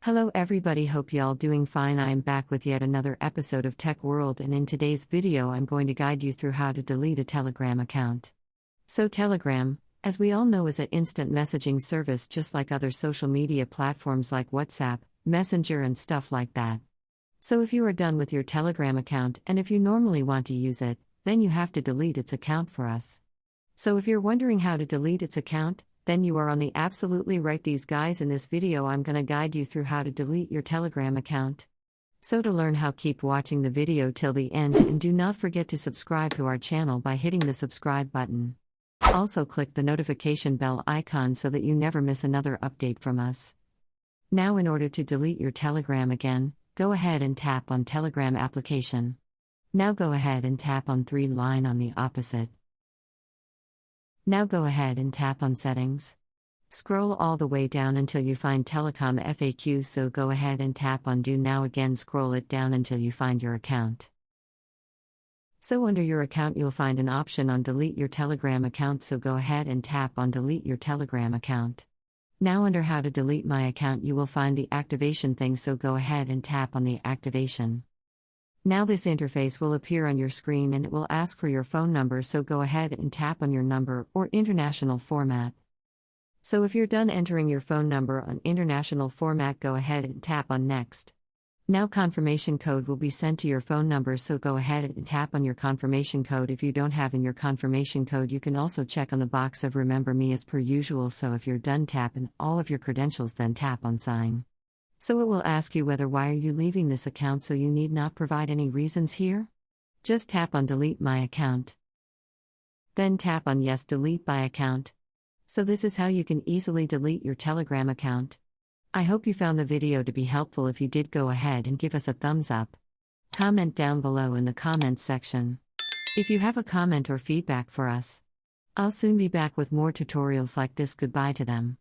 Hello everybody, hope y'all doing fine. I am back with yet another episode of Tech World, and in today's video I'm going to guide you through how to delete a Telegram account. So Telegram, as we all know, is an instant messaging service just like other social media platforms like WhatsApp, Messenger and stuff like that. So if you are done with your Telegram account and if you normally want to use it, then you have to delete its account for us. So if you're wondering how to delete its account, then you are on the absolutely right. These guys in this video I'm gonna guide you through how to delete your Telegram account. So to learn how, keep watching the video till the end and do not forget to subscribe to our channel by hitting the subscribe button. Also click the notification bell icon so that you never miss another update from us. Now in order to delete your Telegram again, go ahead and tap on Telegram application. Now go ahead and tap on 3 line on the opposite. Now go ahead and tap on Settings. Scroll all the way down until you find Telecom FAQ, so go ahead and tap on Do Now. Again scroll it down until you find your account. So under your account you'll find an option on Delete Your Telegram Account, so go ahead and tap on Delete Your Telegram Account. Now under How to Delete My Account you will find the activation thing, so go ahead and tap on the activation. Now this interface will appear on your screen and it will ask for your phone number, so go ahead and tap on your number or international format. So if you're done entering your phone number on international format, go ahead and tap on Next. Now confirmation code will be sent to your phone number, so go ahead and tap on your confirmation code. If you don't have in your confirmation code, you can also check on the box of Remember Me as per usual. So if you're done, tap in all of your credentials, then tap on Sign. So it will ask you why are you leaving this account, so you need not provide any reasons here. Just tap on Delete My Account. Then tap on Yes, Delete My Account. So this is how you can easily delete your Telegram account. I hope you found the video to be helpful. If you did, go ahead and give us a thumbs up. Comment down below in the comments section if you have a comment or feedback for us. I'll soon be back with more tutorials like this. Goodbye to them.